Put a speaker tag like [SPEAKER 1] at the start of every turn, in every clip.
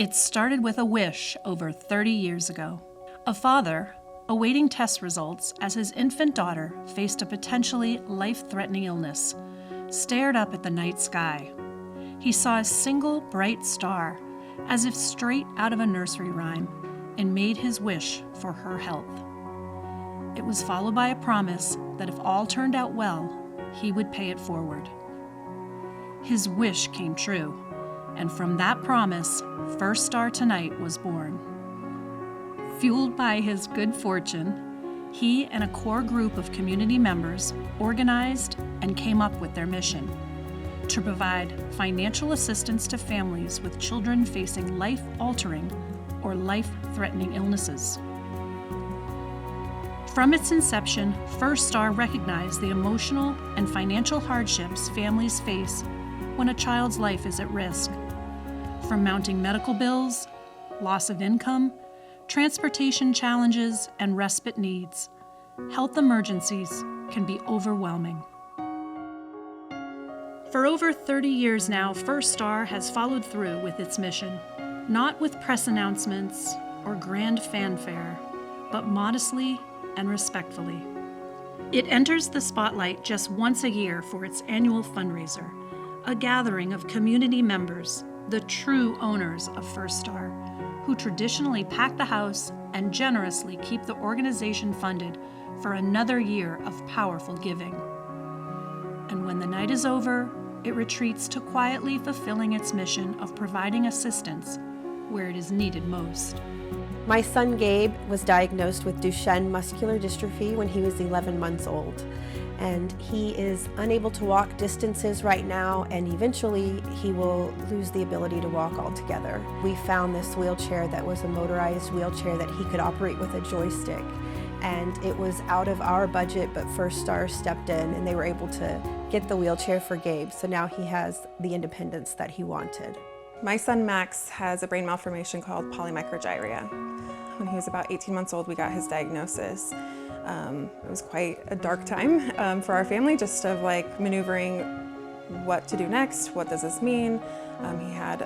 [SPEAKER 1] It started with a wish over 30 years ago. A father, awaiting test results as his infant daughter faced a potentially life-threatening illness, stared up at the night sky. He saw a single bright star, as if straight out of a nursery rhyme, and made his wish for her health. It was followed by a promise that if all turned out well, he would pay it forward. His wish came true, and from that promise, First Star Tonight was born. Fueled by his good fortune, he and a core group of community members organized and came up with their mission: to provide financial assistance to families with children facing life-altering or life-threatening illnesses. From its inception, First Star recognized the emotional and financial hardships families face when a child's life is at risk. From mounting medical bills, loss of income, transportation challenges, and respite needs, health emergencies can be overwhelming. For over 30 years now, First Star has followed through with its mission, not with press announcements or grand fanfare, but modestly and respectfully. It enters the spotlight just once a year for its annual fundraiser, a gathering of community members, the true owners of First Star, who traditionally pack the house and generously keep the organization funded for another year of powerful giving. And when the night is over, it retreats to quietly fulfilling its mission of providing assistance where it is needed most.
[SPEAKER 2] My son Gabe was diagnosed with Duchenne muscular dystrophy when he was 11 months old. And he is unable to walk distances right now, and eventually he will lose the ability to walk altogether. We found this wheelchair that was a motorized wheelchair that he could operate with a joystick. And it was out of our budget, but First Star stepped in and they were able to get the wheelchair for Gabe. So now he has the independence that he wanted.
[SPEAKER 3] My son Max has a brain malformation called polymicrogyria. When he was about 18 months old, we got his diagnosis. It was quite a dark time for our family, just of like maneuvering what to do next, what does this mean. He has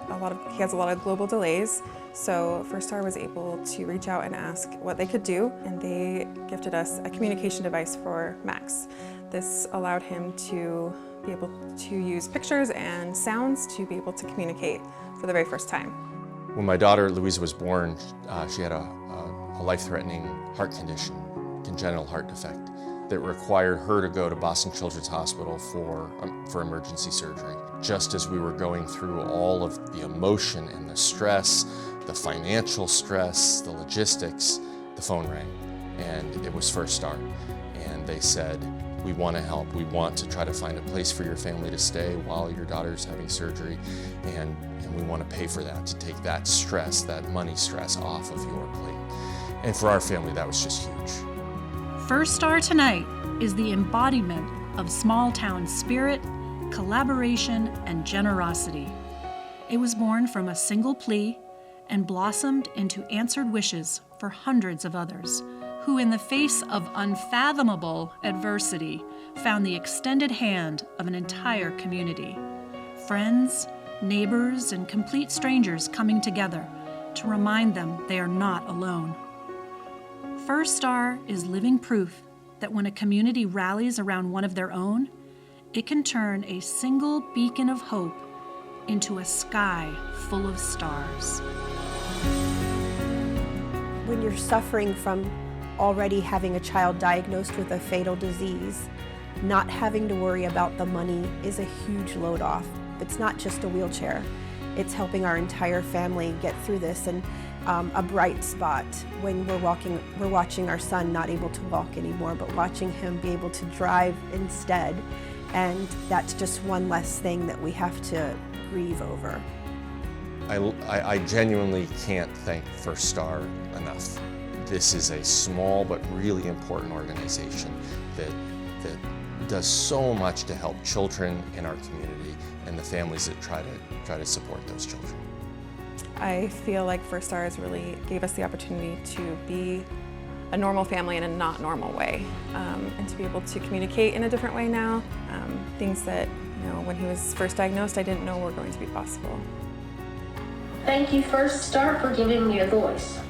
[SPEAKER 3] a lot of global delays, so First Star was able to reach out and ask what they could do, and they gifted us a communication device for Max. This allowed him to be able to use pictures and sounds to be able to communicate for the very first time.
[SPEAKER 4] When my daughter Louisa was born, she had a life-threatening heart condition, congenital heart defect, that required her to go to Boston Children's Hospital for emergency surgery. Just as we were going through all of the emotion and the stress, the financial stress, the logistics, the phone rang, and it was First Star. And they said, we want to help. We want to try to find a place for your family to stay while your daughter's having surgery, and we want to pay for that, to take that stress, that money stress off of your plate. And for our family, that was just huge.
[SPEAKER 1] First Star Tonight is the embodiment of small town spirit, collaboration, and generosity. It was born from a single plea and blossomed into answered wishes for hundreds of others who, in the face of unfathomable adversity, found the extended hand of an entire community. Friends, neighbors, and complete strangers coming together to remind them they are not alone. First Star is living proof that when a community rallies around one of their own, it can turn a single beacon of hope into a sky full of stars.
[SPEAKER 2] When you're suffering from already having a child diagnosed with a fatal disease, not having to worry about the money is a huge load off. It's not just a wheelchair. It's helping our entire family get through this, and a bright spot when we're watching our son not able to walk anymore, but watching him be able to drive instead. And that's just one less thing that we have to grieve over.
[SPEAKER 4] I genuinely can't thank First Star enough. This is a small but really important organization that does so much to help children in our community and the families that try to support those children.
[SPEAKER 3] I feel like First Star has really gave us the opportunity to be a normal family in a not normal way, and to be able to communicate in a different way now. Things that, when he was first diagnosed, I didn't know were going to be possible.
[SPEAKER 5] Thank you, First Start, for giving me a voice.